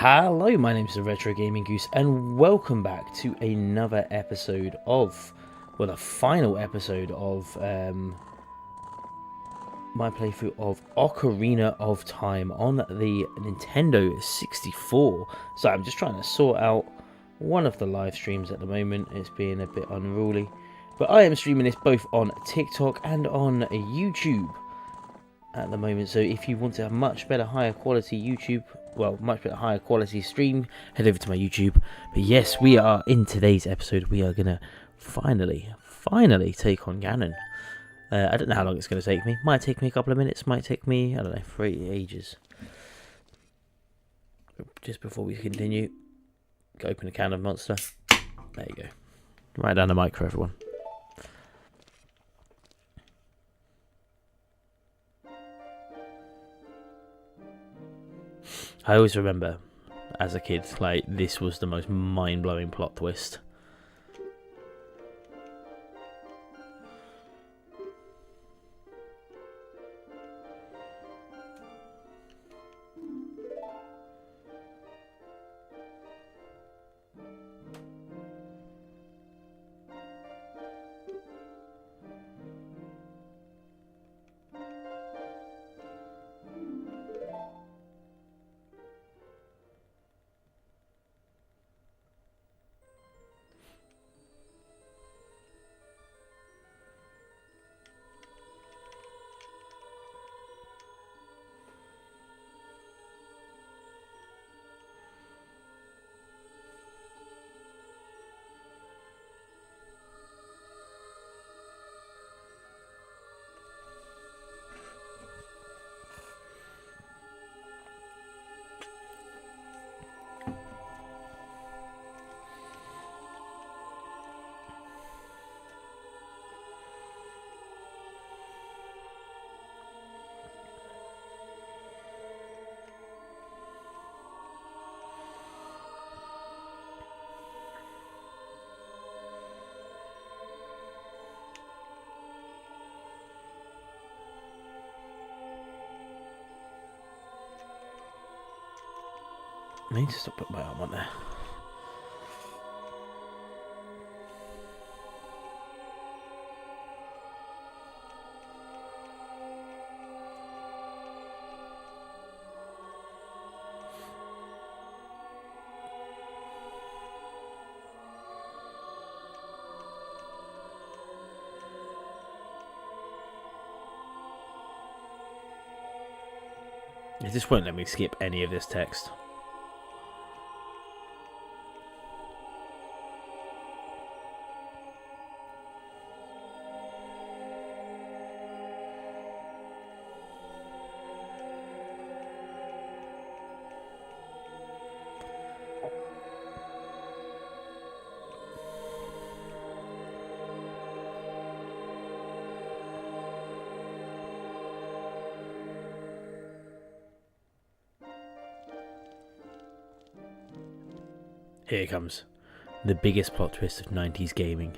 Hello, my name is the Retro Gaming Goose, and welcome back to another episode of, well, the final episode of my playthrough of Ocarina of Time on the Nintendo 64. So I'm just trying to sort out one of the live streams at the moment. It's being a bit unruly, but I am streaming this both on TikTok and on YouTube at the moment. So if you want a much better, higher quality YouTube, much better, higher quality stream, head over to my YouTube. But yes, we are in today's episode. We are gonna finally take on Ganon. I don't know how long it's gonna take me. Might take me a couple of minutes. Might take me, I don't know, for ages. Just before we continue, go open a can of Monster. There you go. Right down the mic for everyone. I always remember, as a kid, like, this was the most mind-blowing plot twist. I need to stop putting my arm on there. It just won't let me skip any of this text. Here it comes. The biggest plot twist of 90s gaming.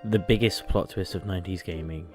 The biggest plot twist of 90s gaming.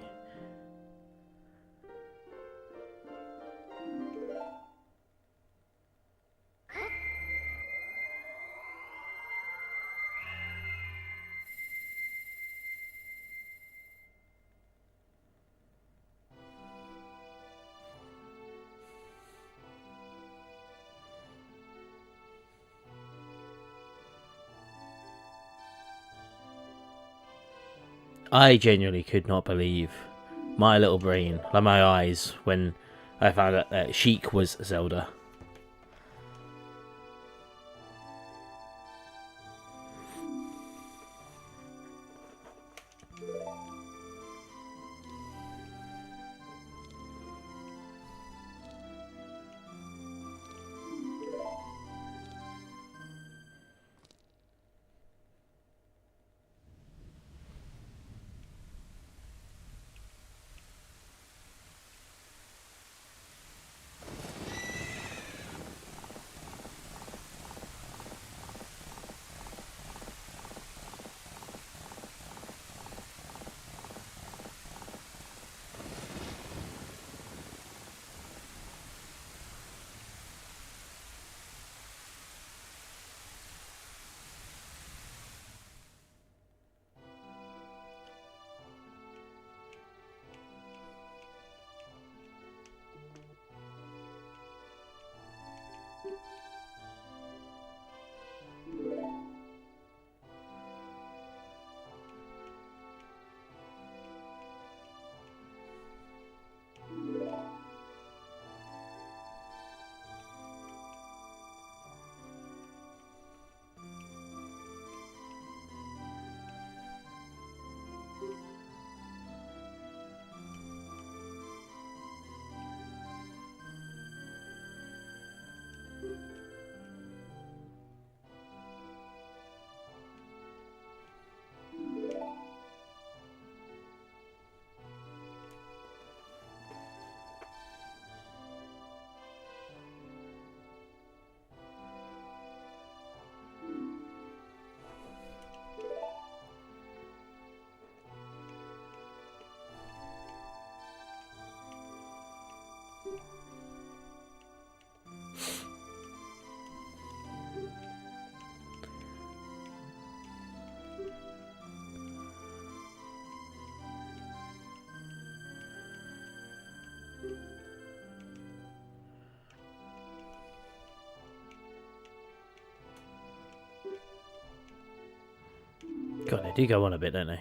I genuinely could not believe my little brain, like my eyes, when I found out that Sheik was Zelda. God, they do go on a bit, don't they?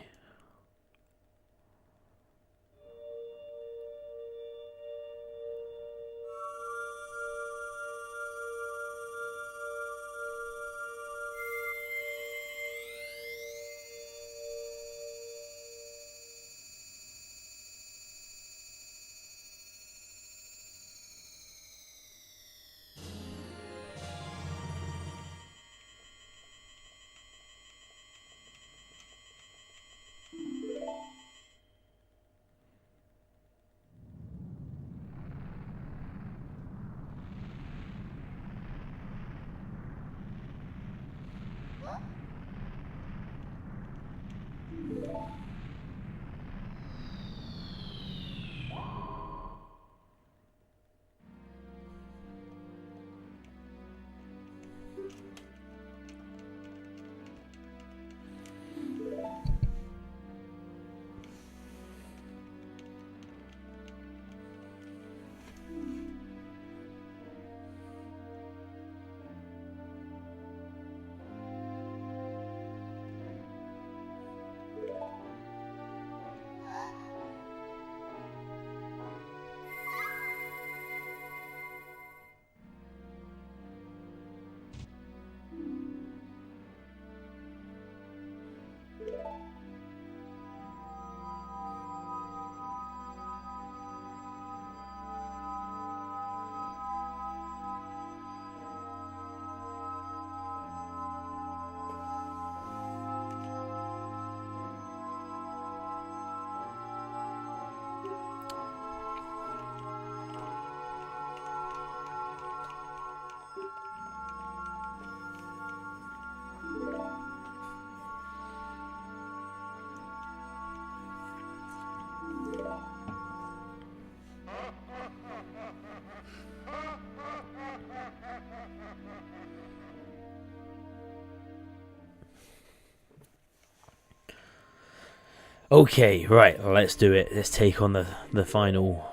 Okay, right, let's do it. Let's take on the final.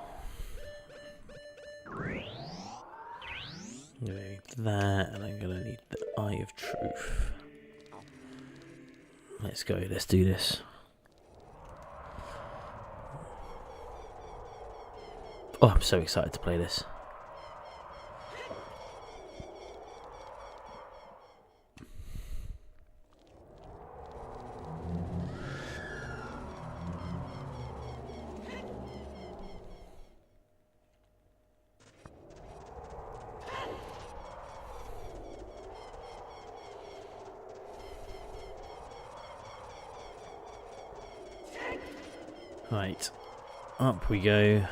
That, and I'm gonna need the Eye of Truth. Let's go, let's do this. Oh, I'm so excited to play this. Right, up we go.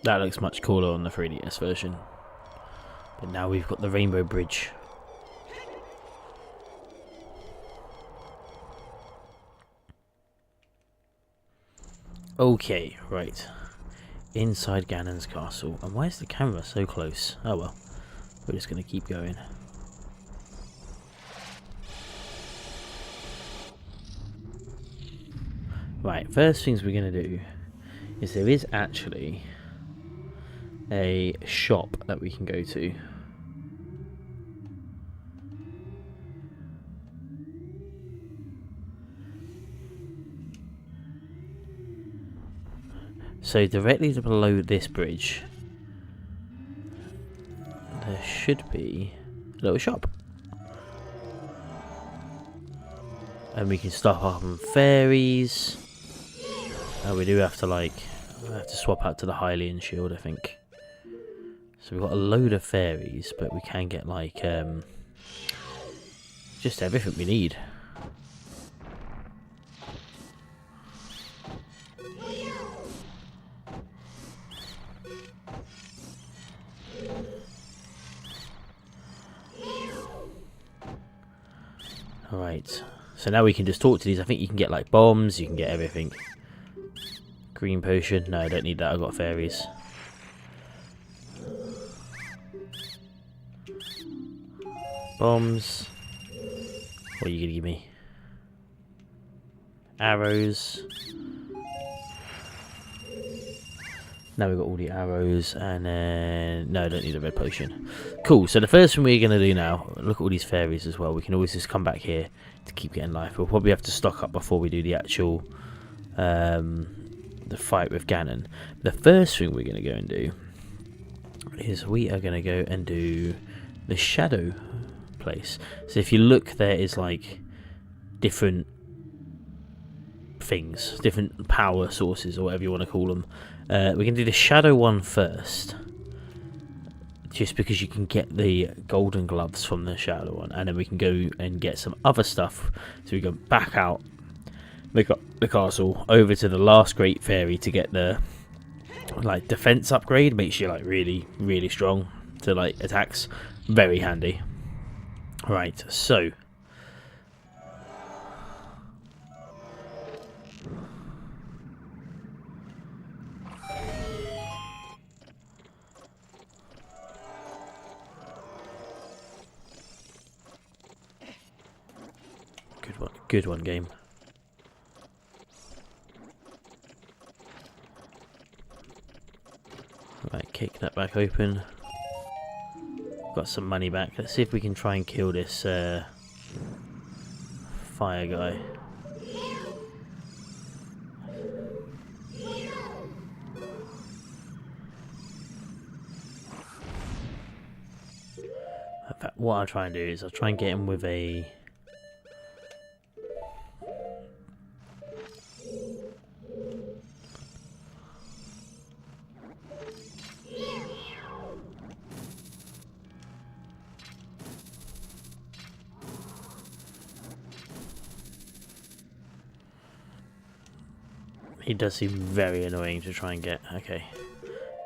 That looks much cooler on the 3DS version. But now we've got the Rainbow Bridge. Okay, right. Inside Ganon's castle. And why is the camera so close? Oh well. We're just going to keep going. Right, first things we're going to do is there is actually a shop that we can go to. So directly below this bridge there should be a little shop. And we can stop up on fairies. And we do have to swap out to the Hylian shield, I think. So we've got a load of fairies, but we can get just everything we need. Alright, so now we can just talk to these. I think you can get like bombs, you can get everything. Green potion, no I don't need that, I've got fairies. Bombs, what are you gonna give me? Arrows. Now we've got all the arrows, and then... no, I don't need a red potion. Cool, so the first thing we're going to do now, look at all these fairies as well. We can always just come back here to keep getting life. We'll probably have to stock up before we do the actual... the fight with Ganon. The first thing we're going to go and do is we are going to go and do the shadow place. So if you look, there is like different things, different power sources, or whatever you want to call them. We can do the shadow one first, just because you can get the golden gloves from the shadow one, and then we can go and get some other stuff. So we go back out the castle over to the last great fairy to get the like defense upgrade. Makes you like really strong to like attacks. Very handy. Right, so good one, game. Right, kick that back open. Got some money back. Let's see if we can try and kill this fire guy. In fact, what I'll try and do is I'll try and get him with a... He does seem very annoying to try and get. Okay.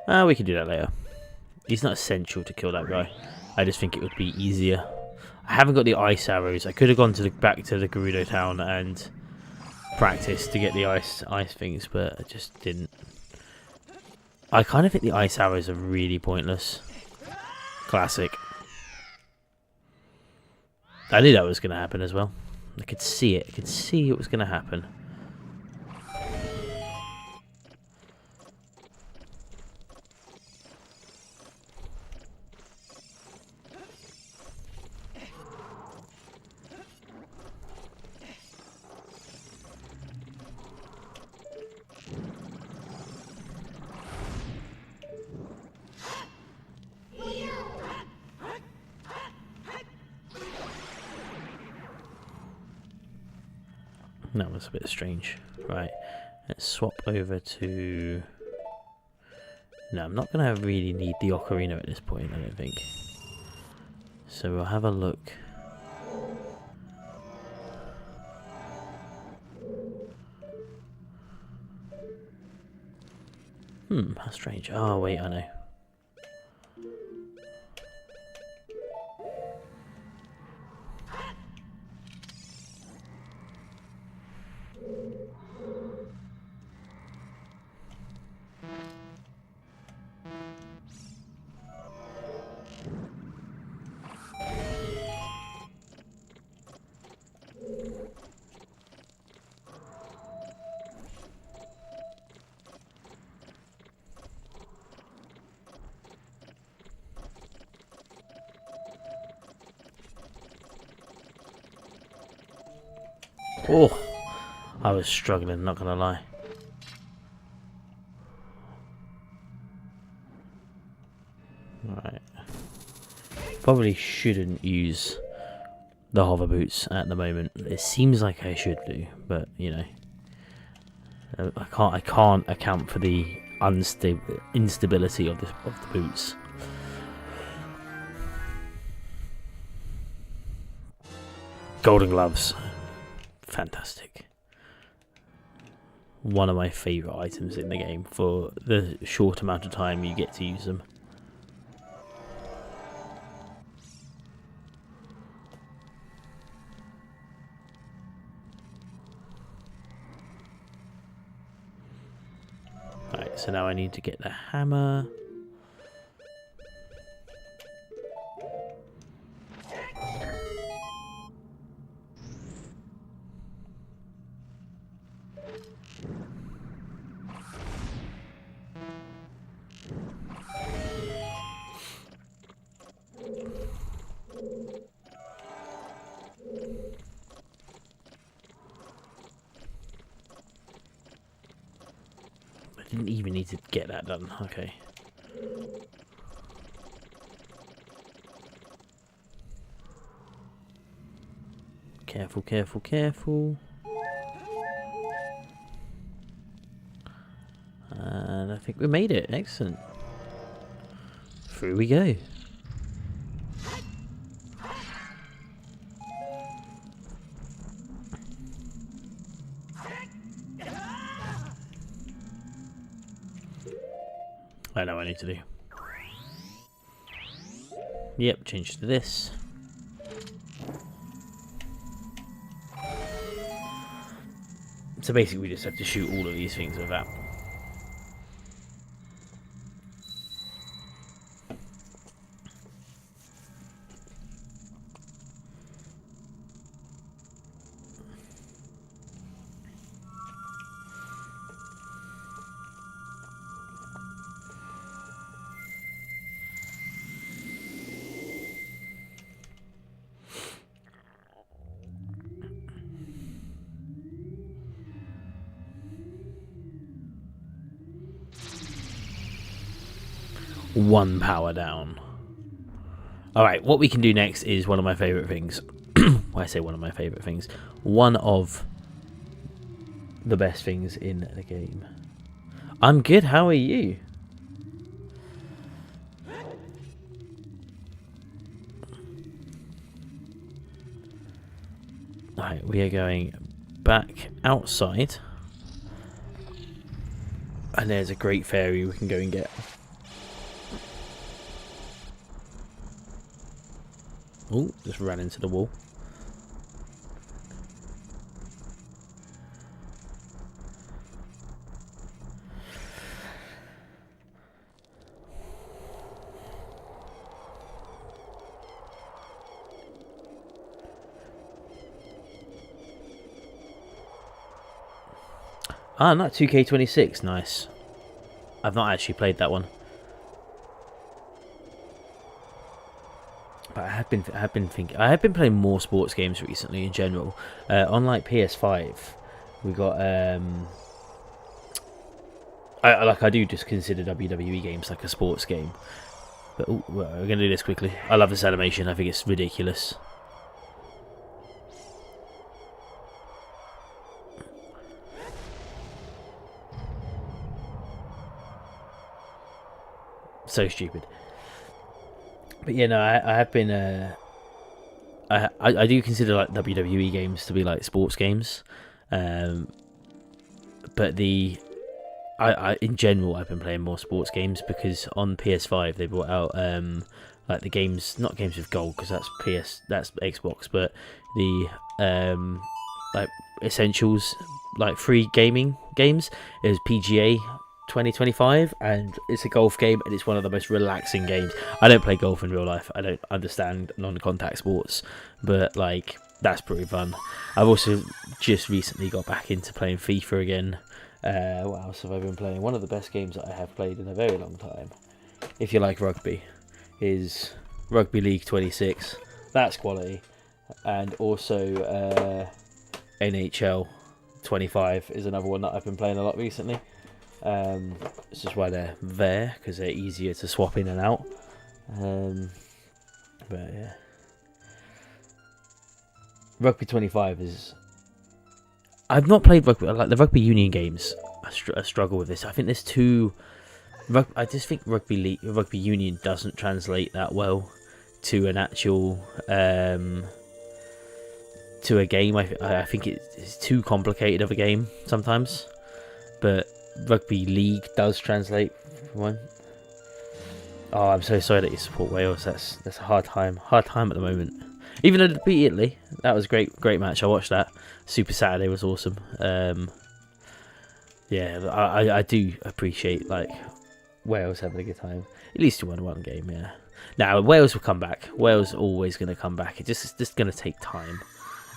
We can do that later. He's not essential to kill that guy. I just think it would be easier. I haven't got the ice arrows. I could have gone to the back to the Gerudo town and practiced to get the ice things, but I just didn't. I kind of think the ice arrows are really pointless. Classic. I knew that was going to happen as well. I could see it. I could see it was going to happen. That was a bit strange. Right, let's swap over to... No, I'm not going to really need the Ocarina at this point, I don't think. So we'll have a look. How strange. Oh, wait, I know. Oh, I was struggling, not gonna lie. Right. Probably shouldn't use the hover boots at the moment. It seems like I should do, but you know, I can't account for the instability of the boots. Golden gloves. Fantastic. One of my favourite items in the game for the short amount of time you get to use them. So now I need to get the hammer. I didn't even need to get that done. Okay. Careful, careful, careful. And I think we made it. Excellent. Through we go. I know what I need to do. Yep, change to this. So basically we just have to shoot all of these things with that. One power down. Alright, what we can do next is one of my favourite things. Well, I say one of my favourite things. One of the best things in the game. I'm good, how are you? Alright, we are going back outside. And there's a great fairy we can go and get. Oh, just ran into the wall. Ah, not 2K26, nice. I've not actually played that one. But I have been playing more sports games recently in general. On like PS5, we got I do just consider WWE games like a sports game. But well, we're gonna do this quickly. I love this animation. I think it's ridiculous. So stupid. But yeah, no, I have been. I do consider like WWE games to be like sports games, but I in general I've been playing more sports games because on PS5 they brought out like the games, not games with gold because that's Xbox, but the like essentials, like free gaming games is PGA 2025, and it's a golf game and it's one of the most relaxing games. I don't play golf in real life, I don't understand non-contact sports, but like that's pretty fun. I've also just recently got back into playing FIFA again. What else have I been playing? One of the best games that I have played in a very long time, if you like rugby, is Rugby League 26. That's quality. And also NHL 25 is another one that I've been playing a lot recently. This is why they're there, because they're easier to swap in and out. But yeah, Rugby 25 is. I've not played rugby. Like the rugby union games, I struggle with this. I think there's two. I just think rugby union doesn't translate that well to an actual to a game. I think it's too complicated of a game sometimes, but Rugby League does translate one. Oh, I'm so sorry that you support Wales. That's a hard time at the moment. Even though they beat Italy, that was a great match. I watched that. Super Saturday was awesome. Yeah, I do appreciate like Wales having a good time. At least you won one game, yeah. Now Wales will come back. Wales always going to come back. It's just going to take time.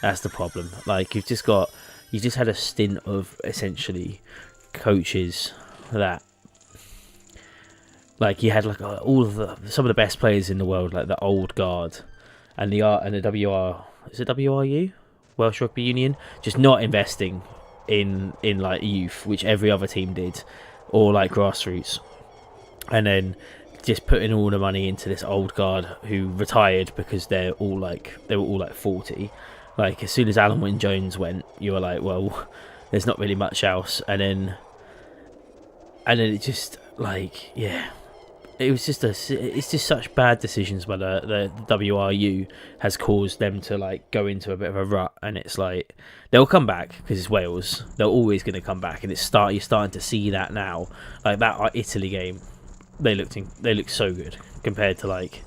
That's the problem. Like you just had a stint of essentially coaches that like you had like all of some of the best players in the world, like the old guard and the WR, is it WRU, Welsh Rugby Union, just not investing in like youth, which every other team did, or like grassroots, and then just putting all the money into this old guard who retired because they were all like 40. Like as soon as Alan Wynne Jones went, you were like, well, there's not really much else, and then it just like it's just such bad decisions by the WRU has caused them to like go into a bit of a rut, and it's like they'll come back because it's Wales. They're always going to come back, and you're starting to see that now. Like that Italy game, they looked so good compared to like,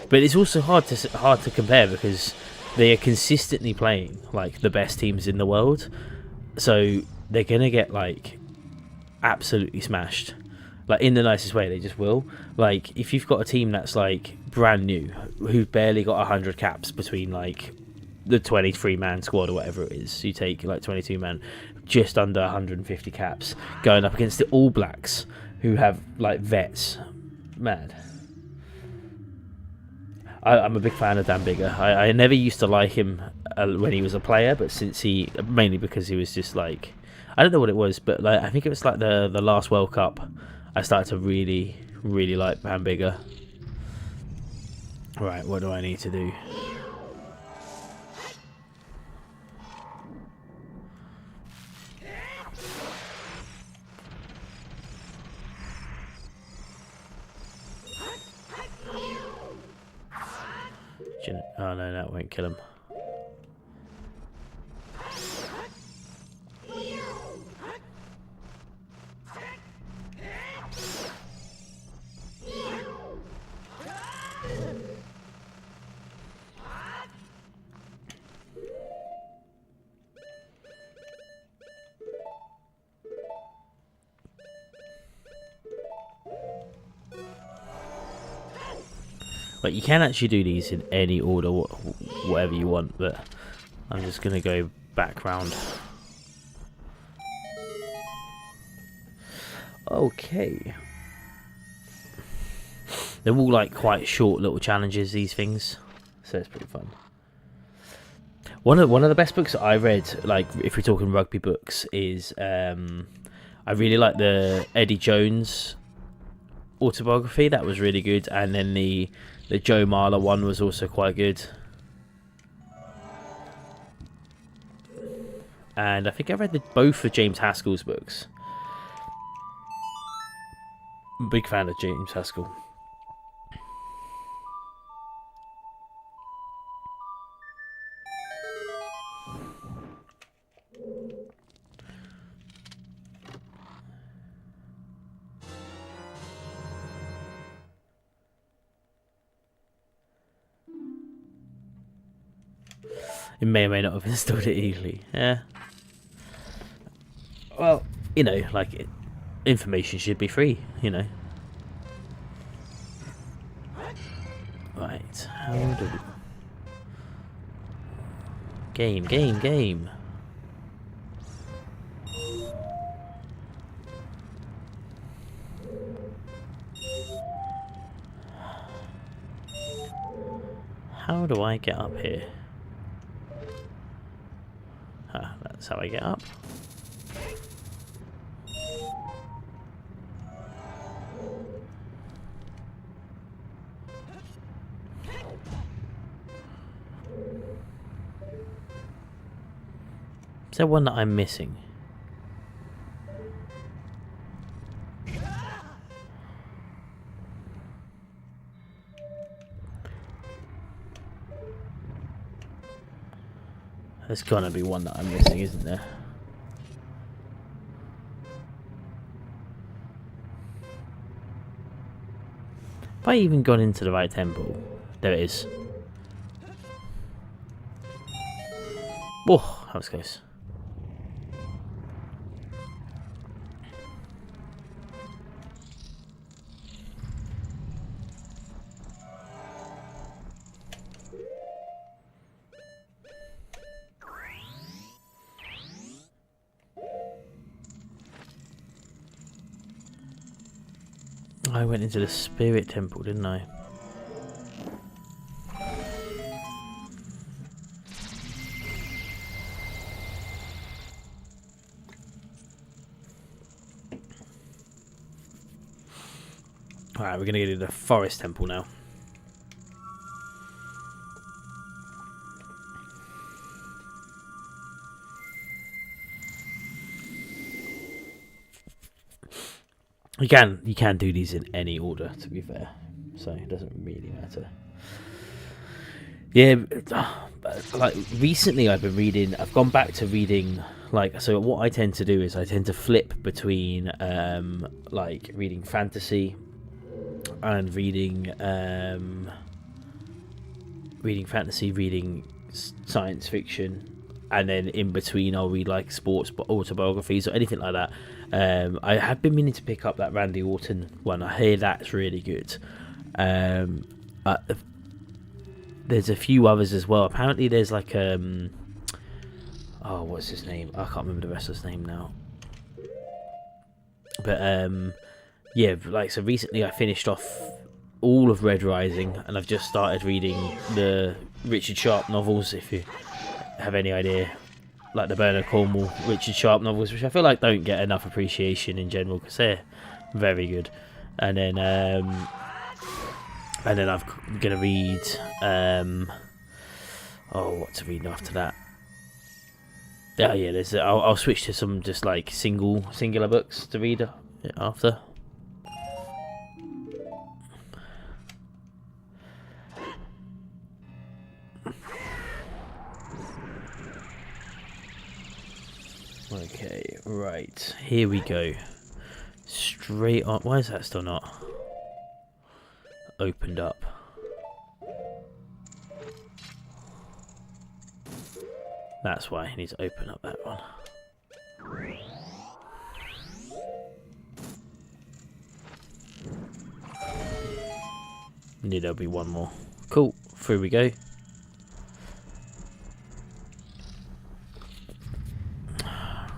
but it's also hard to compare because they are consistently playing like the best teams in the world, so they're gonna get like absolutely smashed. Like in the nicest way, they just will. Like if you've got a team that's like brand new, who've barely got 100 caps between like the 23-man squad or whatever it is, you take like 22 man, just under 150 caps, going up against the All Blacks, who have like vets. Mad. I'm a big fan of Dan Biggar. I never used to like him when he was a player, but mainly because he was just like, I don't know what it was, but like I think it was like the last World Cup. I started to really, really like Dan Biggar. Right, what do I need to do? Oh no, that won't kill him. But you can actually do these in any order, whatever you want, but I'm just going to go back round. Okay. They're all like quite short little challenges, these things, so it's pretty fun. One of the best books that I read, like if we're talking rugby books, is I really like the Eddie Jones autobiography. That was really good, and then the Joe Marler one was also quite good. And I think I read both of James Haskell's books. I'm a big fan of James Haskell. It may or may not have installed it easily. Yeah. Well, you know, like information should be free, you know. Right, how do we... Game. How do I get up here? Ah, that's how I get up. Is there one that I'm missing? There's gonna be one that I'm missing, isn't there? Have I even gone into the right temple? There it is. Whoa, that was close. I went into the spirit temple, didn't I? Alright, we're going to go to the forest temple now. You can do these in any order, to be fair, so it doesn't really matter. Yeah, like recently I've gone back to reading, like, so what I tend to do is I tend to flip between like reading fantasy and reading science fiction, and then in between I'll read like sports autobiographies or anything like that. I have been meaning to pick up that Randy Orton one. I hear that's really good. There's a few others as well. Apparently there's like what's his name? I can't remember the rest of his name now. But yeah, like, so recently I finished off all of Red Rising, and I've just started reading the Richard Sharp novels, if you have any idea, like the Bernard Cornwell Richard Sharp novels, which I feel like don't get enough appreciation in general because they're very good. And then I'm gonna read what to read after that. Oh yeah, I'll switch to some just like singular books to read after. Okay, right, here we go. Straight on. Why is that still not opened up? That's why I need to open up that one. Need there'll be one more. Cool, through we go.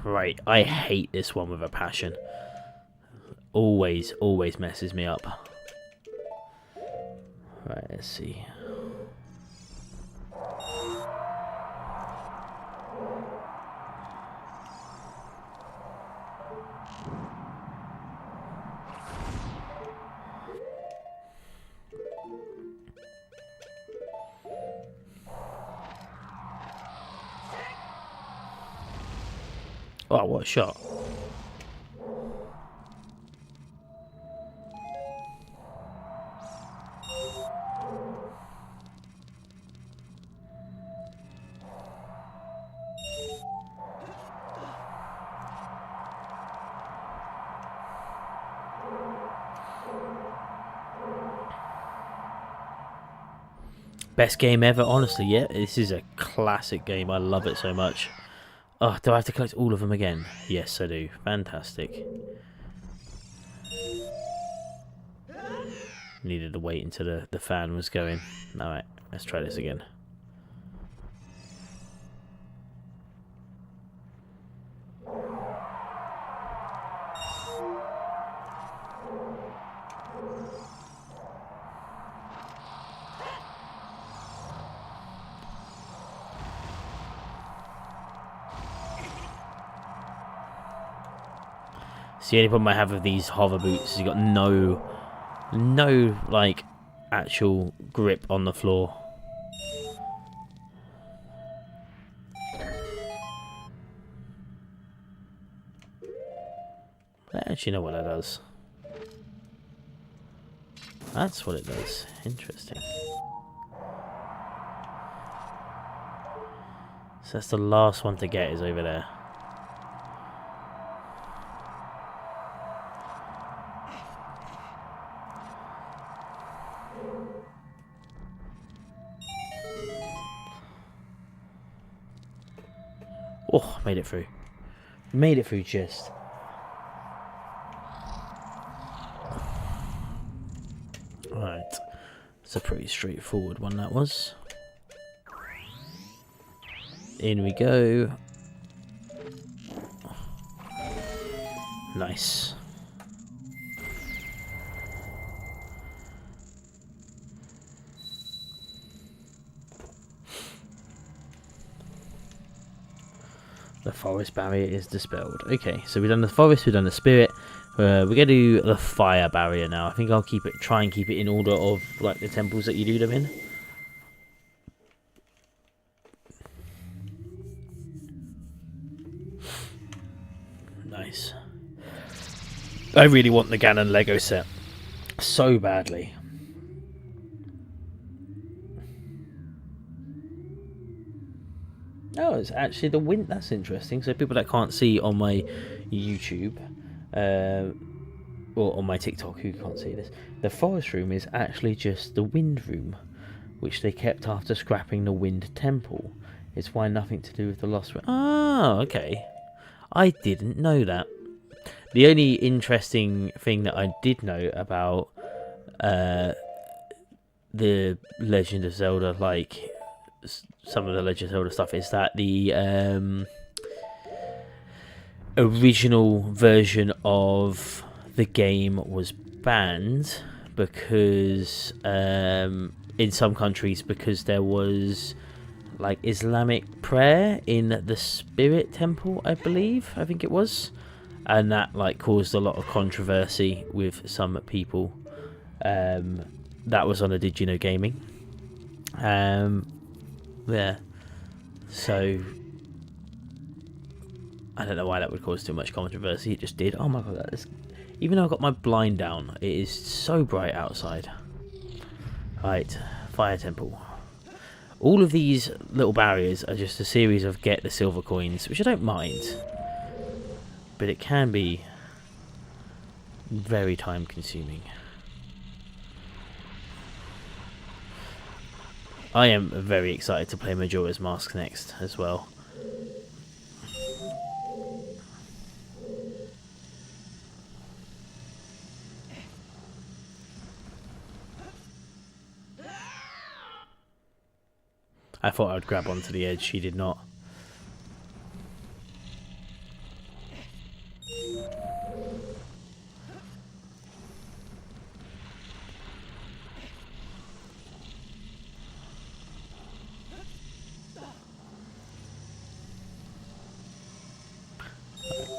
Right, I hate this one with a passion. Always messes me up. Right, let's see. Oh, what a shot. Best game ever, honestly. Yeah, this is a classic game. I love it so much. Oh, do I have to collect all of them again? Yes, I do. Fantastic. Needed to wait until the fan was going. Alright, let's try this again. It's the only problem I have with these hover boots is you got no like actual grip on the floor. I actually know what that does. That's what it does. Interesting. So that's the last one to get, is over there. Oh, made it through. Made it through just. Right. It's a pretty straightforward one, that was. In we go. Nice. The forest barrier is dispelled. Okay, so we've done the forest, we've done the spirit. We're going to do the fire barrier now. I think I'll try and keep it in order of like the temples that you do them in. Nice. I really want the Ganon Lego set so badly. Oh, it's actually the wind. That's interesting. So people that can't see on my YouTube, or on my TikTok who can't see this, the forest room is actually just the wind room, which they kept after scrapping the wind temple. It's why nothing to do with the lost room. Oh, okay. I didn't know that. The only interesting thing that I did know about the Legend of Zelda, like some of the Legend of Zelda stuff, is that the original version of the game was banned because in some countries, because there was like Islamic prayer in the Spirit Temple, I think it was, and that like caused a lot of controversy with some people. That was on a Did You Know Gaming. Yeah, so I don't know why that would cause too much controversy. It just did. Oh my god, that is... Even though I've got my blind down, it is so bright outside. Right, Fire Temple. All of these little barriers are just a series of get the silver coins, which I don't mind. But it can be very time consuming. I am very excited to play Majora's Mask next as well. I thought I would grab onto the edge, she did not.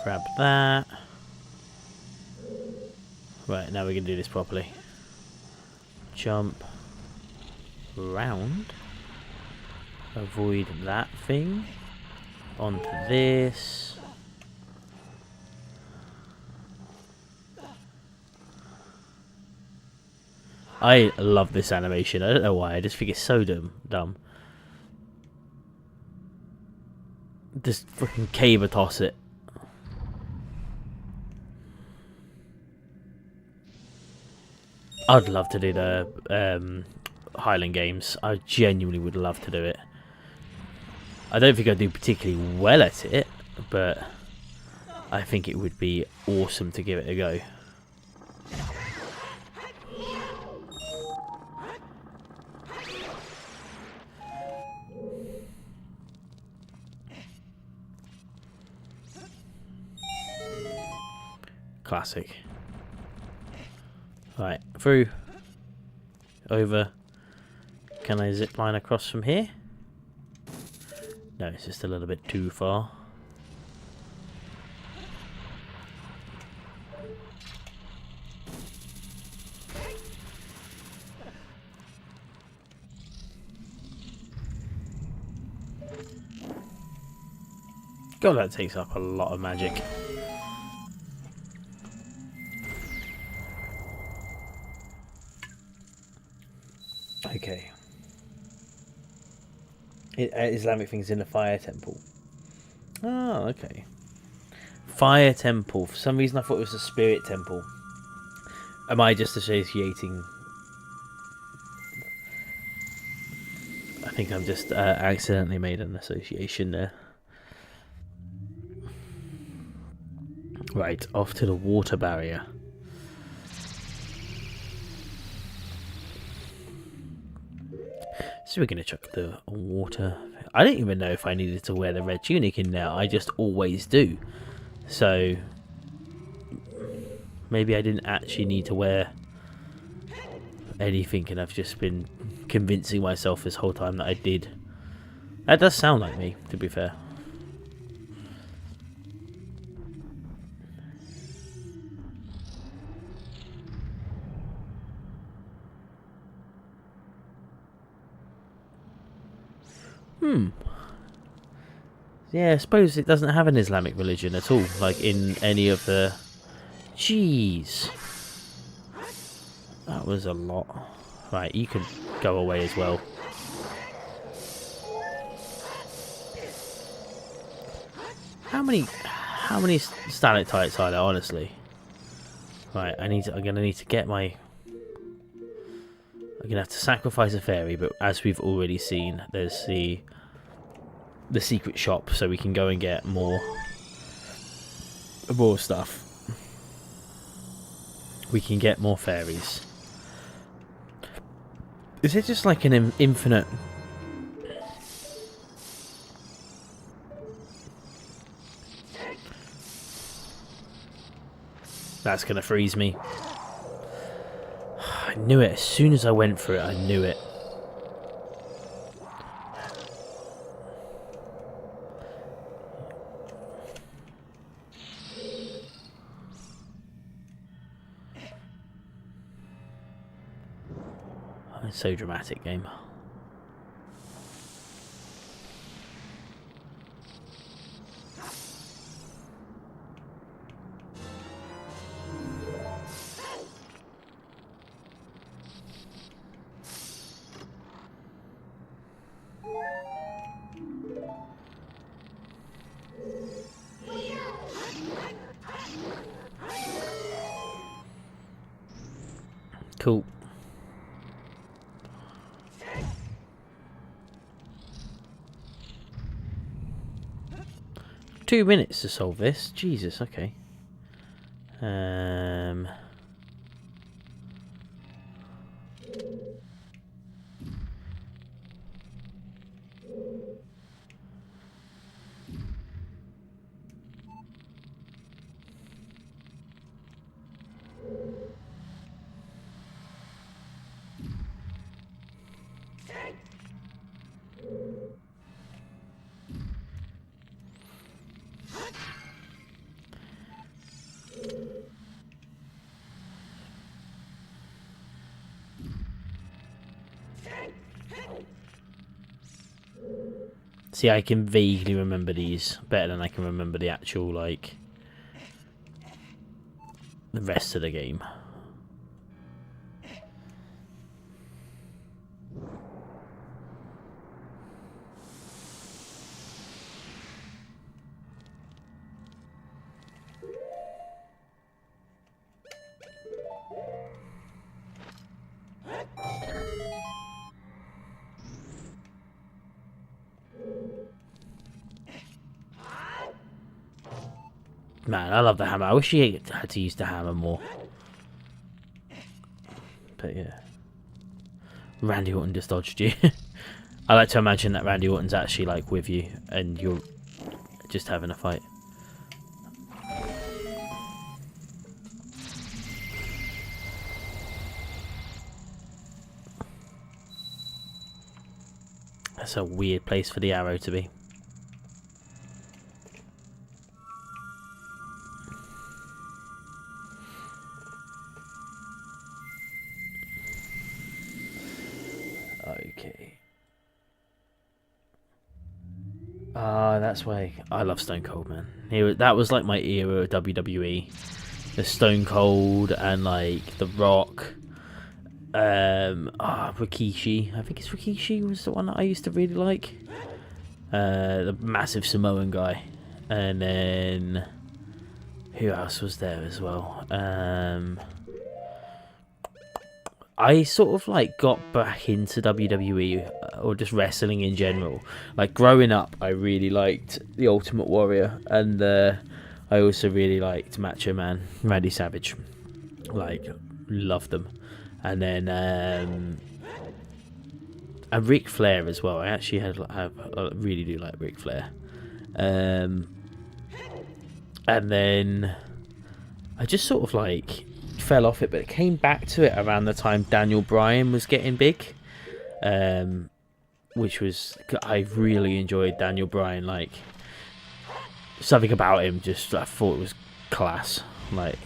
Grab that. Right, now we can do this properly. Jump round. Avoid that thing. Onto this. I love this animation. I don't know why. I just think it's so dumb. Just freaking caber toss it. I'd love to do the Highland games. I genuinely would love to do it. I don't think I do particularly well at it, but I think it would be awesome to give it a go. Classic. Right, through. Over. Can I zip line across from here? No, it's just a little bit too far. God, that takes up a lot of magic. Okay. Islamic things in the Fire Temple. Oh, okay. Fire Temple. For some reason I thought it was a Spirit Temple. Am I just associating... I think I've just accidentally made an association there. Right, off to the water barrier. So we're going to chuck the water. I don't even know if I needed to wear the red tunic in there. I just always do. So maybe I didn't actually need to wear anything, and I've just been convincing myself this whole time that I did. That does sound like me, to be fair. Yeah, I suppose it doesn't have an Islamic religion at all, like in any of the... Jeez. That was a lot. Right, you can go away as well. How many stalactites are there, honestly? Right, I'm gonna need to get my... I'm gonna have to sacrifice a fairy, but as we've already seen, there's the secret shop, so we can go and get more stuff. We can get more fairies. Is it just like an infinite... That's gonna freeze me. I knew it. As soon as I went for it, I knew it. It's so dramatic, game. Cool. 2 minutes to solve this. Jesus, okay. See, I can vaguely remember these better than I can remember the actual, like, the rest of the game. Man, I love the hammer. I wish he had to use the hammer more. But yeah. Randy Orton just dodged you. I like to imagine that Randy Orton's actually like with you and you're just having a fight. That's a weird place for the arrow to be. Okay. That's why I love Stone Cold, man. That was like my era of WWE. The Stone Cold and like The Rock. Rikishi. I think it's Rikishi was the one that I used to really like. The massive Samoan guy. And then who else was there as well? I sort of like got back into WWE or just wrestling in general. Like growing up, I really liked The Ultimate Warrior, and I also really liked Macho Man, Randy Savage. Like, loved them. And then and Ric Flair as well. I actually I really do like Ric Flair. And then I just sort of like fell off it, but it came back to it around the time Daniel Bryan was getting big, which was, I really enjoyed Daniel Bryan. Like, something about him, just I thought it was class. Like,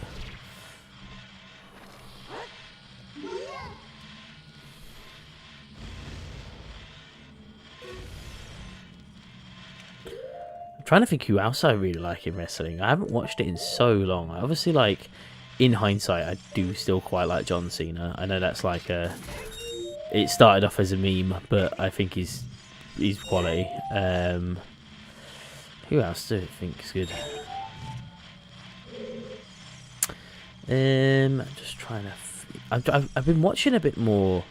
trying to think who else I really like in wrestling. I haven't watched it in so long. I obviously, like, in hindsight, I do still quite like John Cena. I know that's like a... It started off as a meme, but I think he's quality. Who else do I think is good? I'm just trying to... I've been watching a bit more...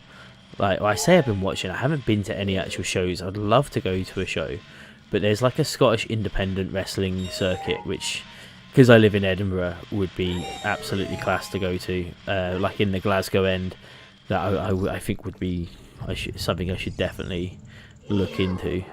Like, well, I say I've been watching. I haven't been to any actual shows. I'd love to go to a show. But there's like a Scottish independent wrestling circuit, which, because I live in Edinburgh, would be absolutely class to go to. Like in the Glasgow end, that I think would be something I should definitely look into.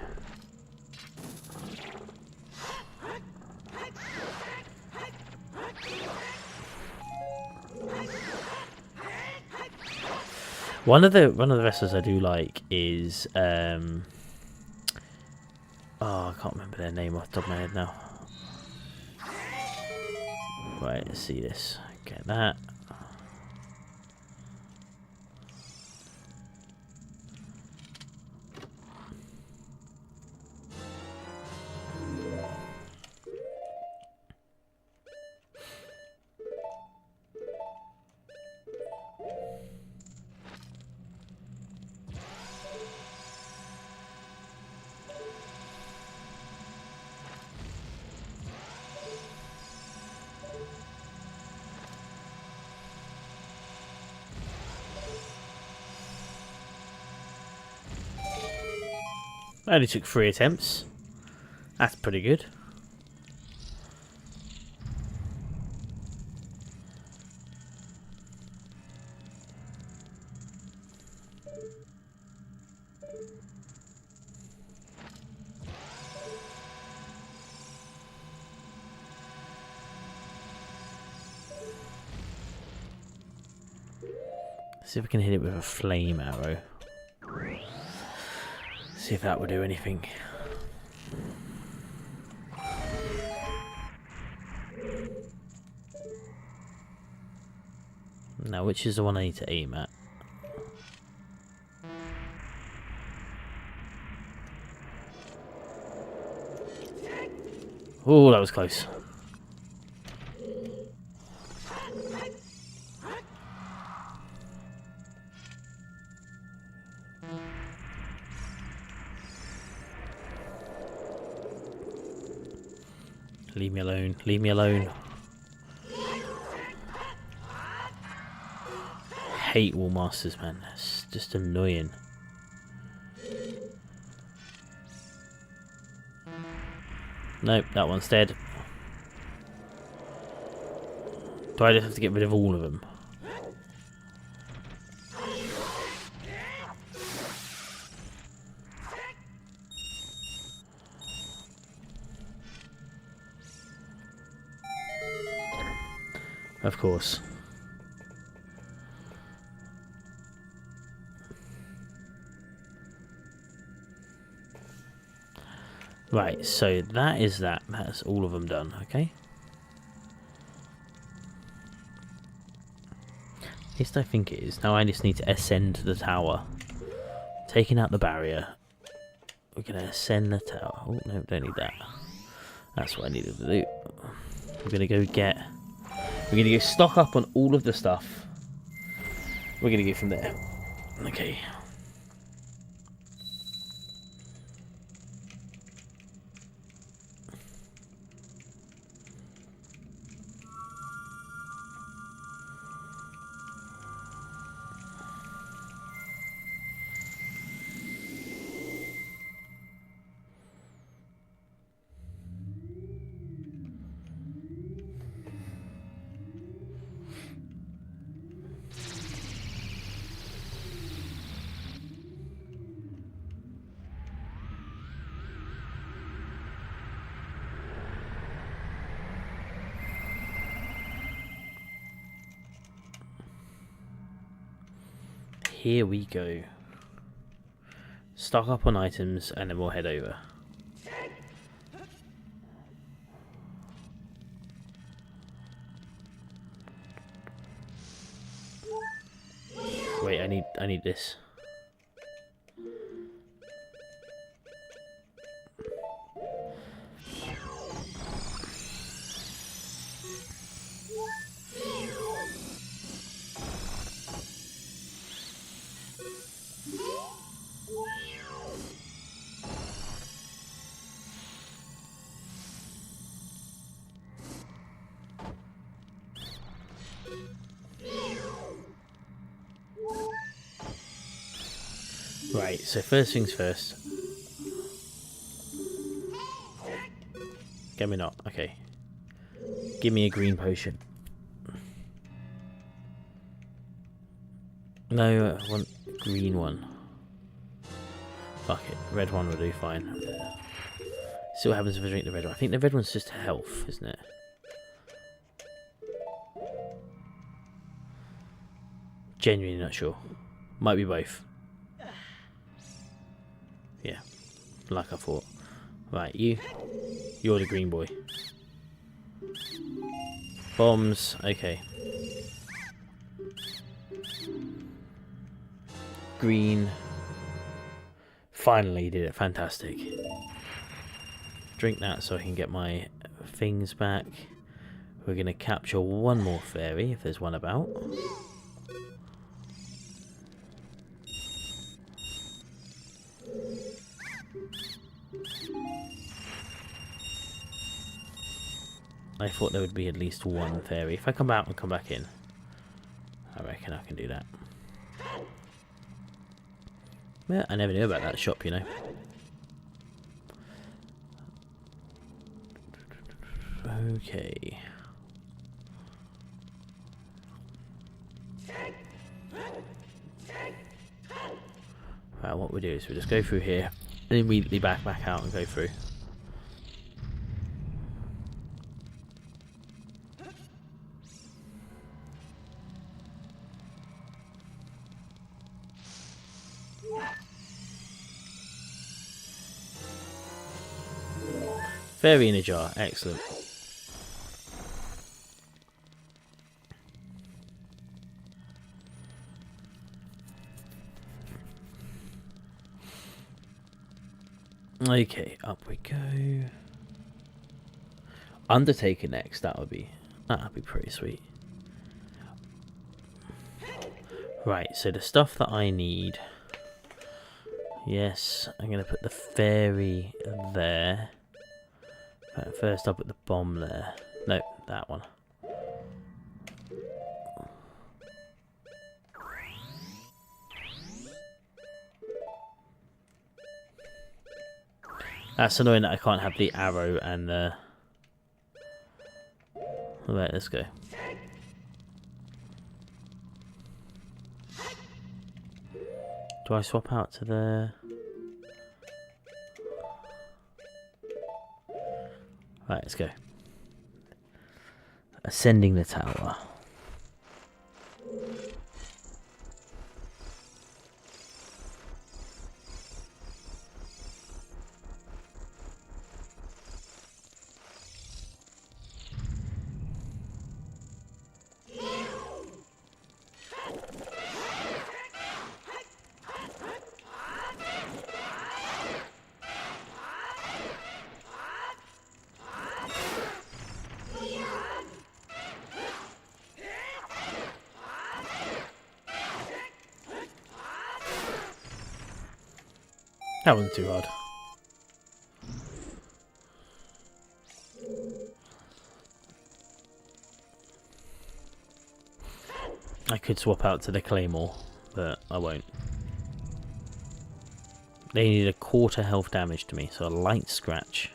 One of the wrestlers I do like is oh, I can't remember their name off the top of my head now. Right, let's see this. Get that. I only took 3 attempts. That's pretty good. See if we can hit it with a flame arrow. See if that will do anything. Now, which is the one I need to aim at? Oh, that was close. Leave me alone. Leave me alone. Hate wall masters, man. That's just annoying. Nope, that one's dead. Do I just have to get rid of all of them? Of course. Right, so that is that. That's all of them done, okay? At least I think it is. Now I just need to ascend the tower. Taking out the barrier. We're going to ascend the tower. Oh, no, don't need that. That's what I needed to do. We're going to go get... We're going to go stock up on all of the stuff. We're going to go from there. Okay. Here we go. Stock up on items and then we'll head over. Wait, I need this. Right, so first things first. Can we not? Okay. Give me a green potion. No, I want green one. Fuck it. Red one will do fine. See what happens if I drink the red one. I think the red one's just health, isn't it? Genuinely not sure. Might be both. Yeah. Like I thought. Right, you. You're the green boy. Bombs. Okay. Green. Finally did it. Fantastic. Drink that so I can get my things back. We're going to capture one more fairy if there's one about. I thought there would be at least one fairy. If I come out and come back in, I reckon I can do that. Yeah, I never knew about that shop, you know. Okay. Right, what we do is we just go through here and immediately back out and go through. Fairy in a jar, excellent. Okay, up we go. Undertaker next, that'd be pretty sweet. Right, so the stuff that I need. Yes, I'm gonna put the fairy there. First I'll put the bomb there. No, that one. That's annoying that I can't have the arrow and the... Right, let's go. Do I swap out to the... Right, let's go. Ascending the tower. That wasn't too hard. I could swap out to the claymore, but I won't. They need a quarter health damage to me, so a light scratch.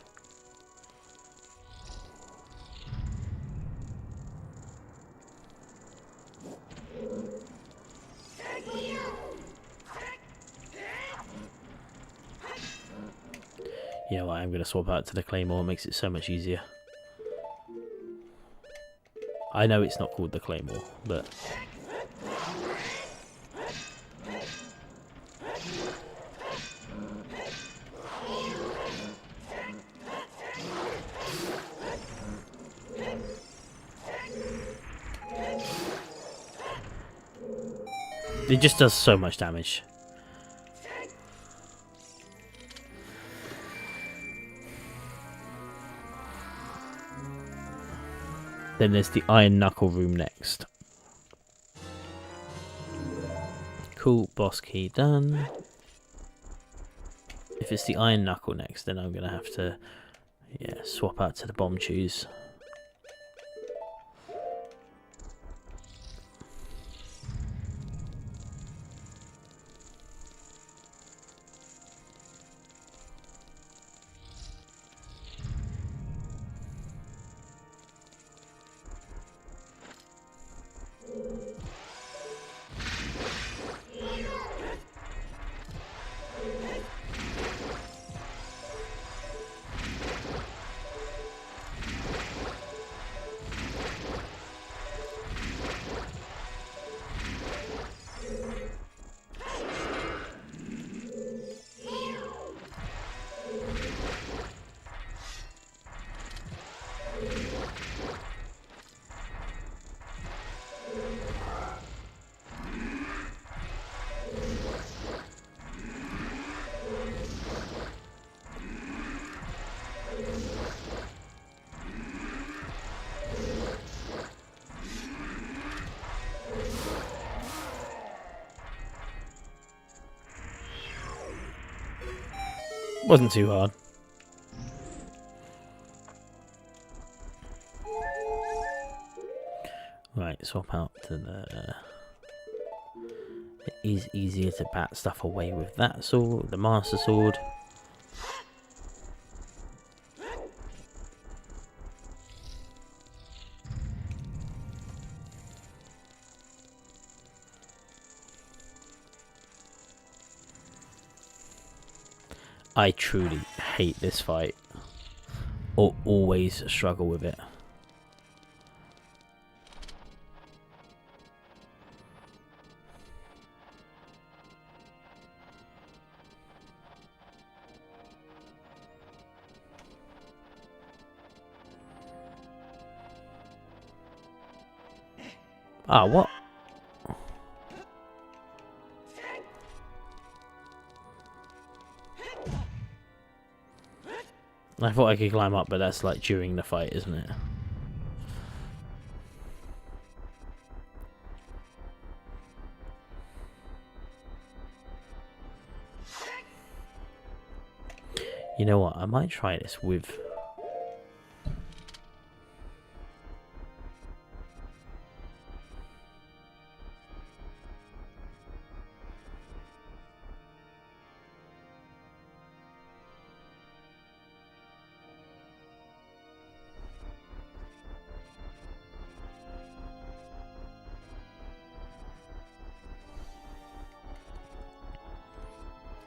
You know what, I'm going to swap out to the claymore, it makes it so much easier. I know it's not called the claymore, but... It just does so much damage. Then there's the Iron Knuckle room next. Cool, boss key done. If it's the Iron Knuckle next, then I'm going to have to swap out to the bomb choose. Wasn't too hard. Right, swap out to the... It is easier to bat stuff away with that sword, the Master Sword. I truly hate this fight, or always struggle with it. Ah, what? I thought I could climb up, but that's like during the fight, isn't it? You know what? I might try this with...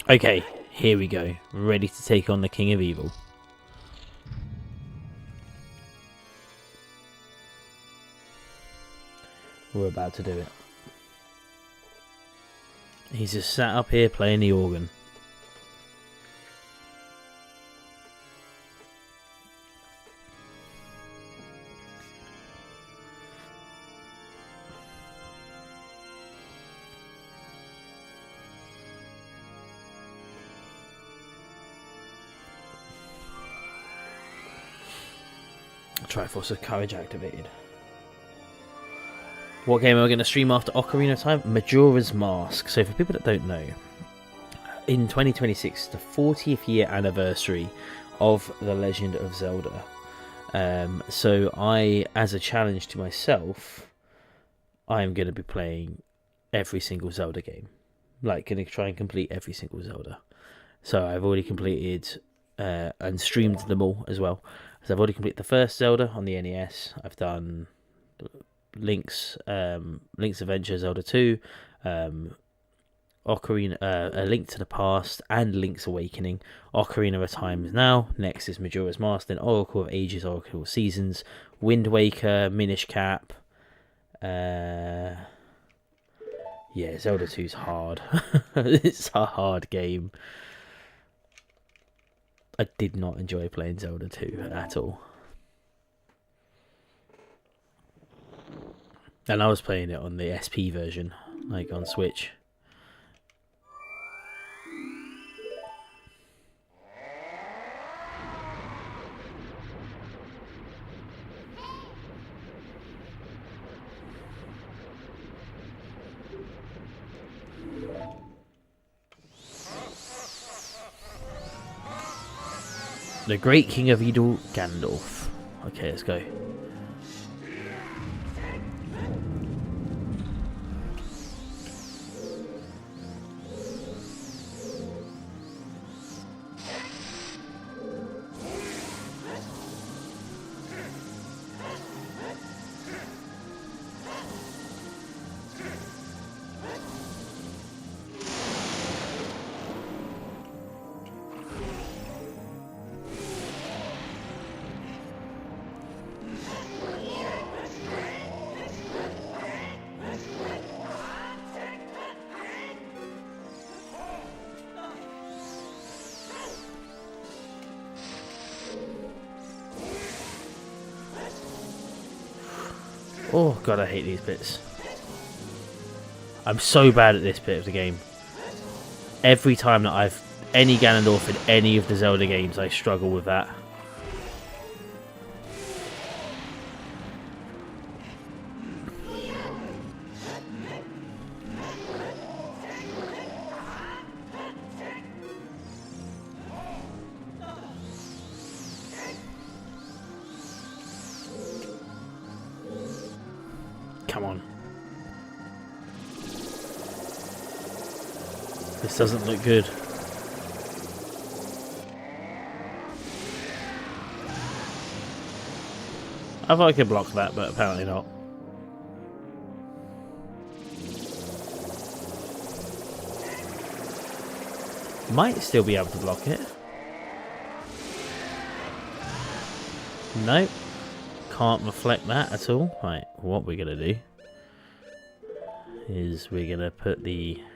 Okay, here we go. Ready to take on the King of Evil. We're about to do it. He's just sat up here playing the organ. Triforce of Courage activated. What game am I going to stream after Ocarina of Time? Majora's Mask. So for people that don't know, in 2026, the 40th year anniversary of The Legend of Zelda. So I, as a challenge to myself, I am going to be playing every single Zelda game. Like, going to try and complete every single Zelda. So I've already completed and streamed them all as well. So I've already completed the first Zelda on the NES. I've done Link's Adventure Zelda 2, Ocarina, A Link to the Past, and Link's Awakening. Ocarina of Time is now. Next is Majora's Mask, then Oracle of Ages, Oracle of Seasons, Wind Waker, Minish Cap. Yeah, Zelda 2's hard. It's a hard game. I did not enjoy playing Zelda 2 at all. And I was playing it on the SP version, like on Switch. The Great King of Evil, Gandalf. Okay, let's go. Oh god, I hate these bits. I'm so bad at this bit of the game. Every time that I've any Ganondorf in any of the Zelda games, I struggle with that. This doesn't look good. I thought I could block that, but apparently not. Might still be able to block it. Nope. Can't reflect that at all. Right, what we're going to do is we're going to put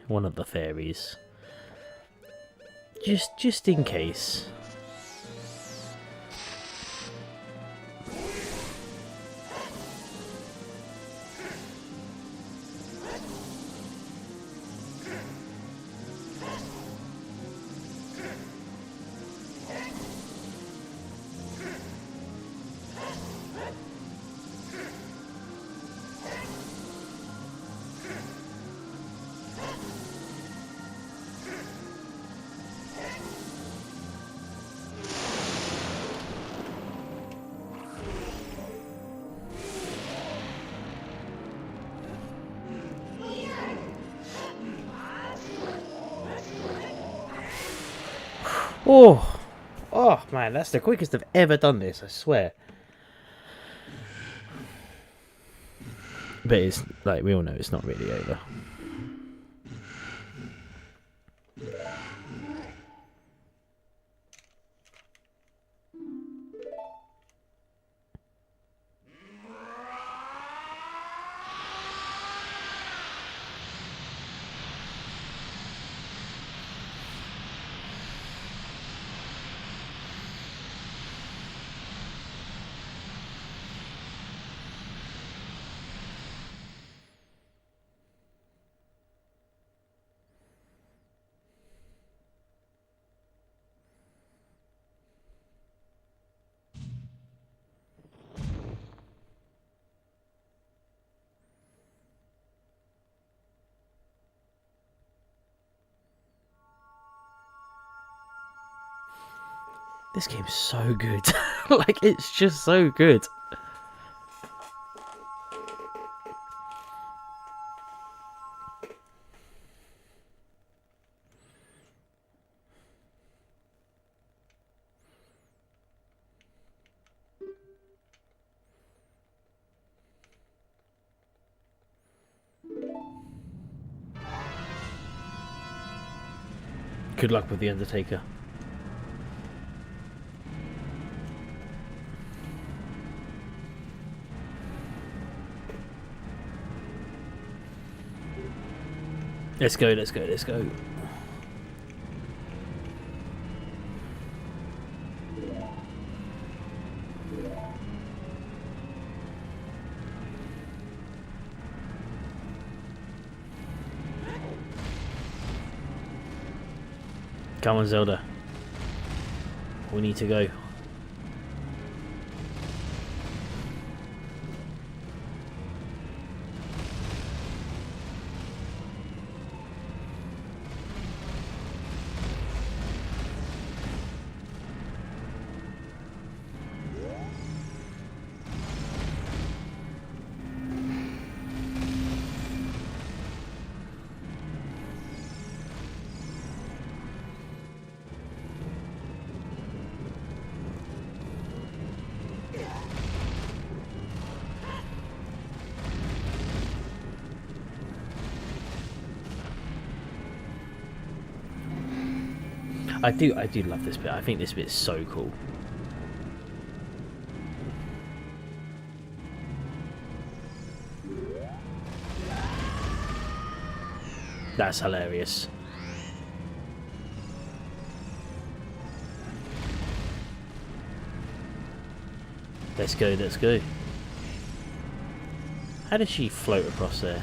one of the fairies just in case. Oh, oh man, that's the quickest I've ever done this, I swear. But it's like we all know it's not really over. This game's so good. Like, it's just so good. Good luck with the Undertaker. Let's go, let's go, let's go. Come on, Zelda. We need to go. I do love this bit. I think this bit is so cool. That's hilarious. Let's go, let's go. How does she float across there?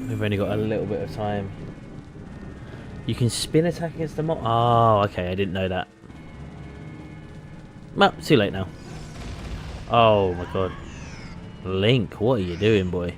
We've only got a little bit of time. You can spin attack against the mob. Oh, okay, I didn't know that. Well, too late now. Oh my god. Link, what are you doing, boy?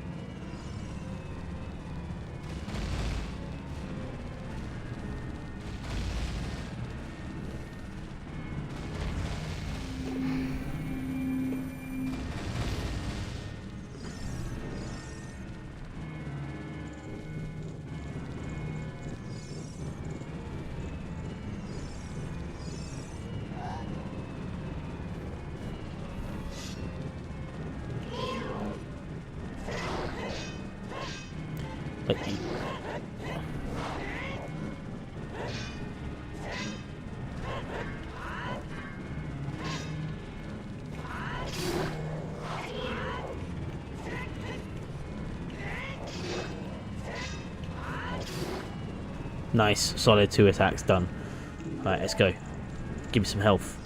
Nice, solid 2 attacks done. Right, let's go. Give me some health.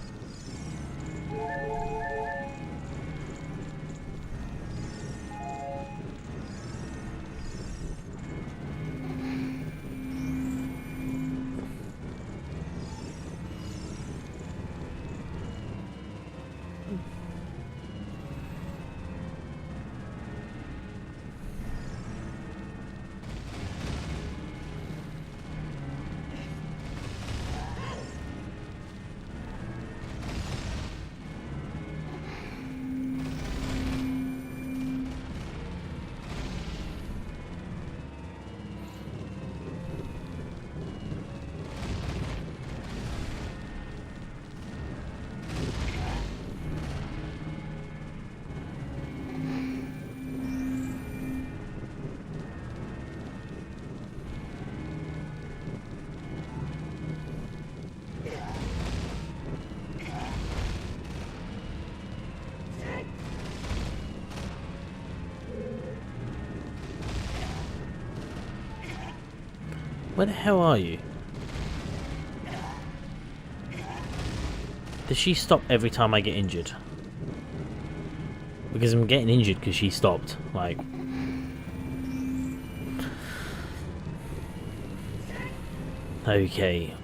Where the hell are you? Does she stop every time I get injured? Because I'm getting injured because she stopped. Like... Okay.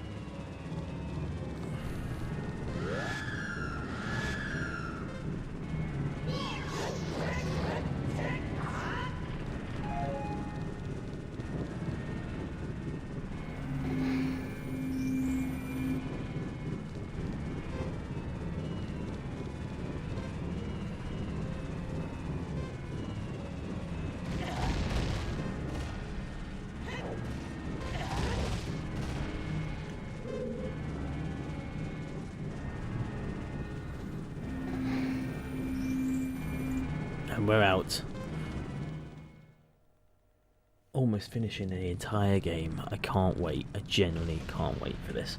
And we're out. Almost finishing the entire game. I can't wait. I genuinely can't wait for this.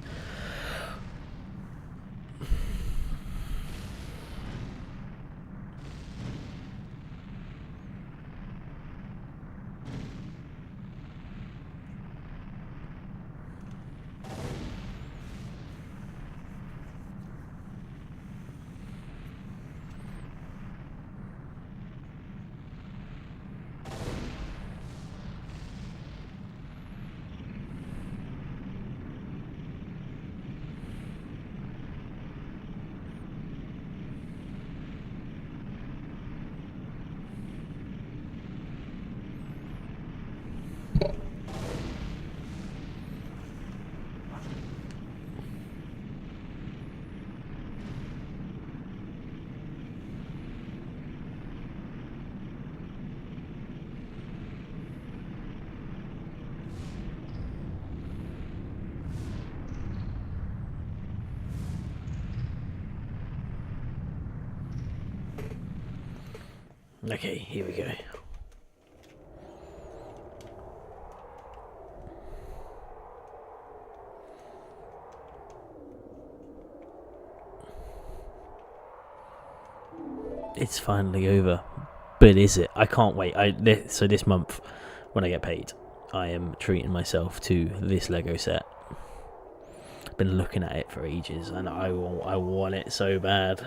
Okay, here we go. It's finally over. But is it? I can't wait. So this month, when I get paid, I am treating myself to this Lego set. I've been looking at it for ages, and I want it so bad.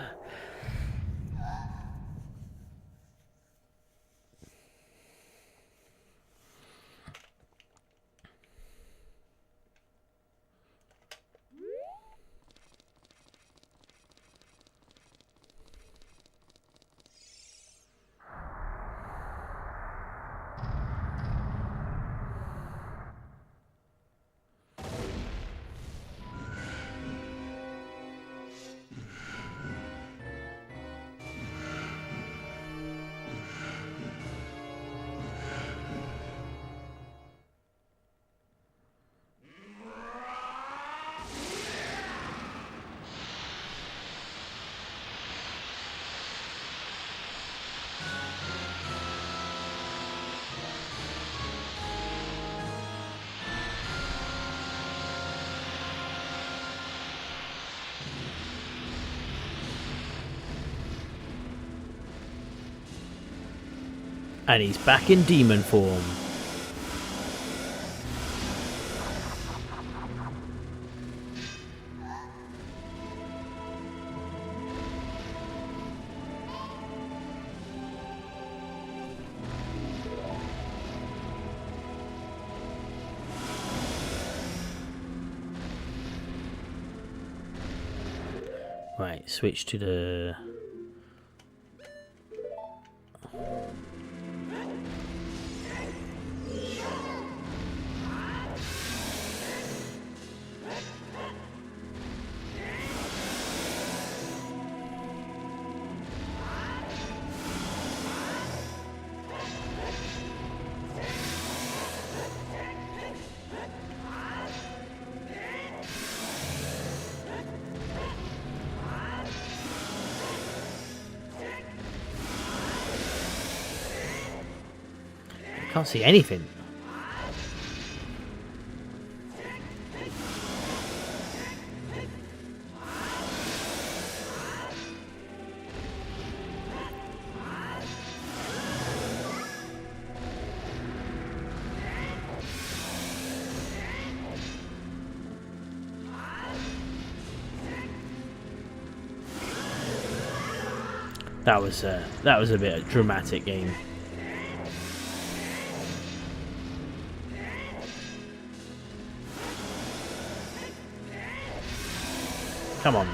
And he's back in demon form. Right, switch to the... Can't see anything. That was a bit of a dramatic game. Come on.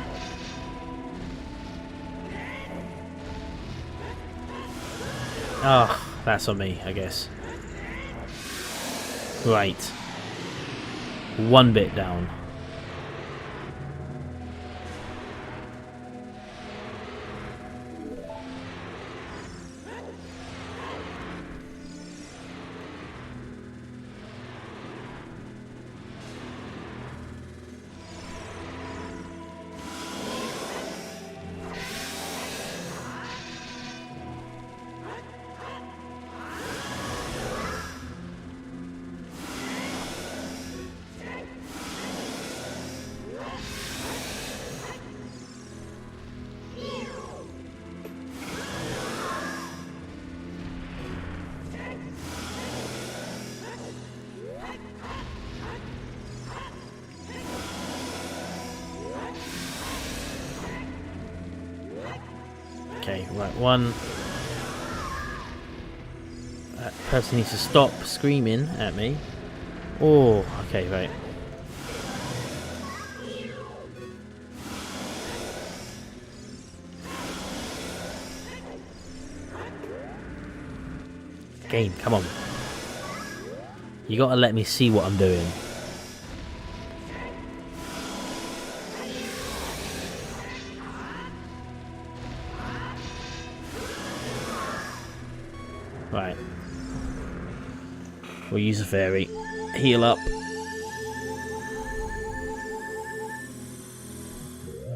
Oh, that's on me, I guess. Right. One bit down. Okay, right, one. That person needs to stop screaming at me. Oh, okay, right. Game, come on. You gotta let me see what I'm doing. Right. We'll use a fairy. Heal up.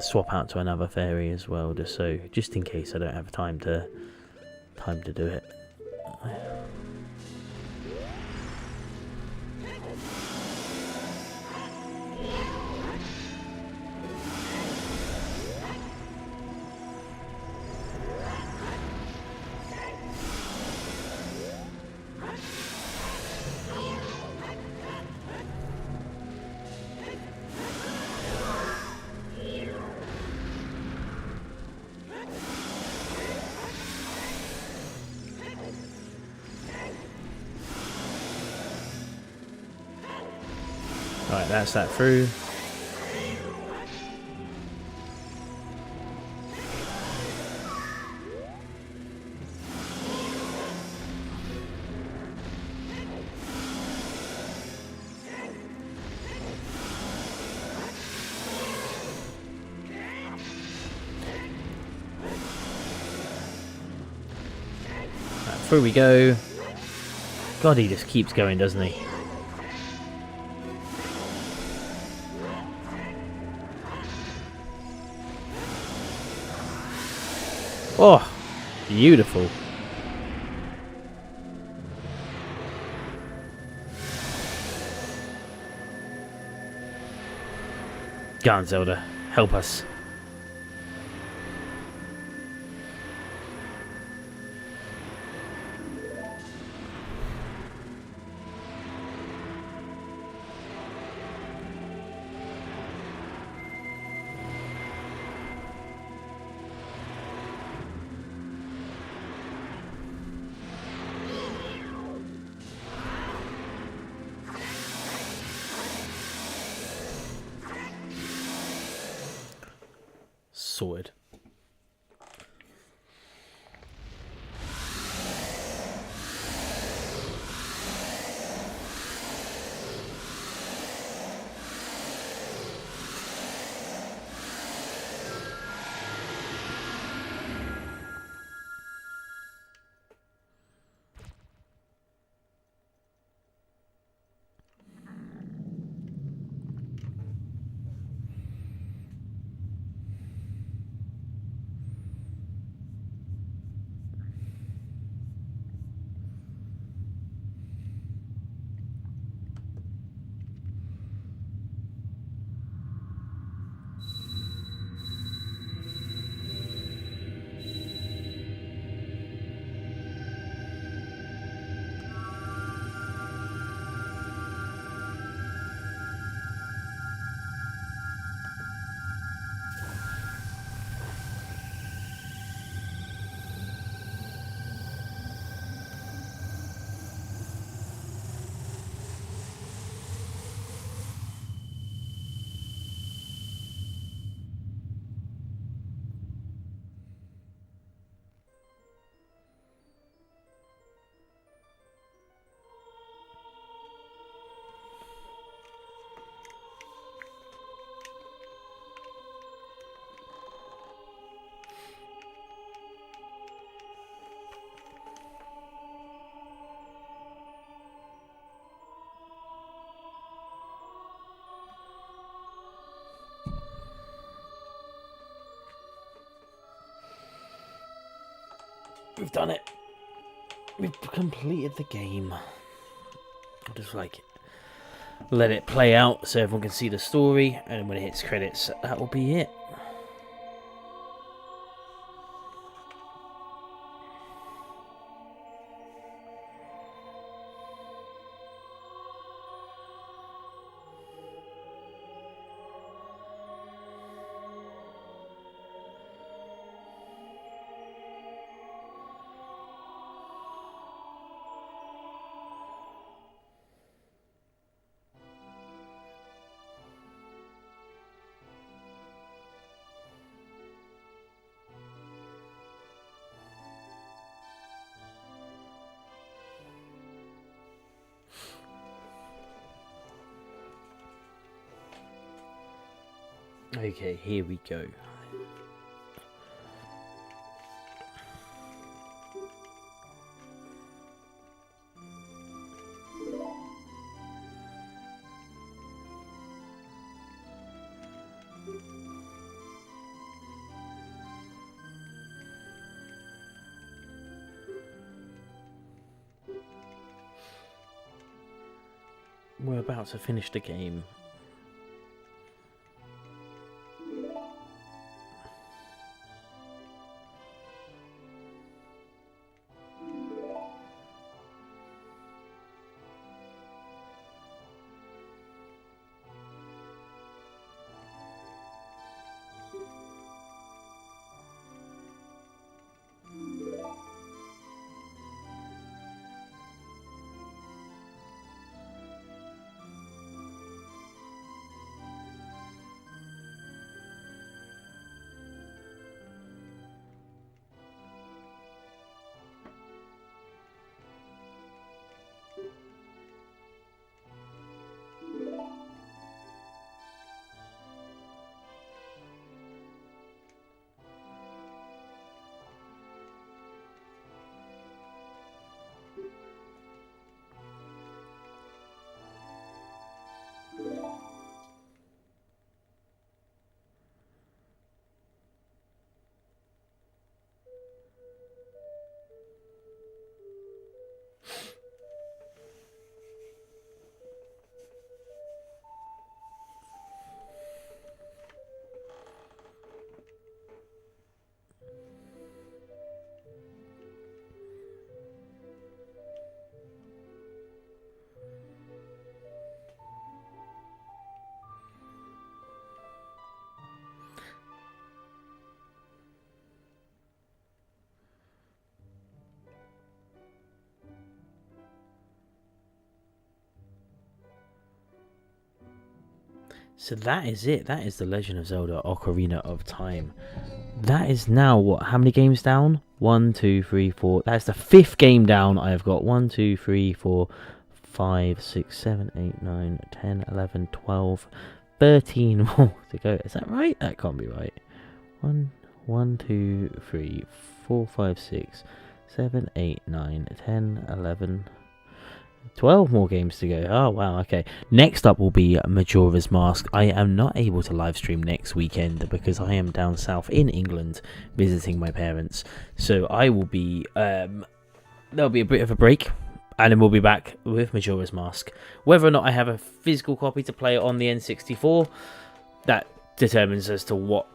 Swap out to another fairy as well, just in case I don't have time to do it. Right, that's that through. Right, through we go. God, he just keeps going, doesn't he? Oh, beautiful. Go on, Zelda. Help us. sorted. We've done it. We've completed the game. I'll just let it play out so everyone can see the story, and when it hits credits, that will be it. Okay, here we go. We're about to finish the game. So that is it. That is The Legend of Zelda Ocarina of Time. That is now what? How many games down? 1, 2, 3, 4. That's the 5th game down. I have got 1, 2, 3, 4, 5, 6, 7, 8, 9, 10, 11, 12, 13 more to go. Is that right? That can't be right. 1, 2, 3, 4, 5, 6, 7, 8, 9, 10, 11, 12 more games to go. Oh wow, okay. Next up will be Majora's Mask. I am not able to live stream next weekend because I am down south in England visiting my parents. So I will be there'll be a bit of a break, and then we'll be back with Majora's Mask. Whether or not I have a physical copy to play on the N64, that determines as to what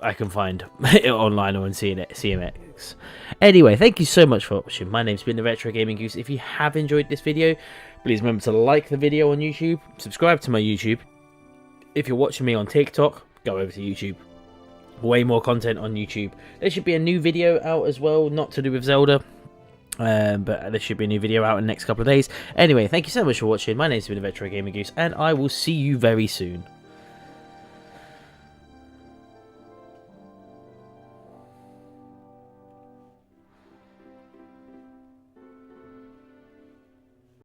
I can find online or on CMX. Anyway, thank you so much for watching. My name's been the Retro Gaming Goose. If you have enjoyed this video, please remember to like the video on YouTube, subscribe to my YouTube. If you're watching me on TikTok, go over to YouTube. Way more content on YouTube. There should be a new video out as well, not to do with Zelda, but there should be a new video out in the next couple of days. Anyway, thank you so much for watching. My name's been the Retro Gaming Goose, and I will see you very soon.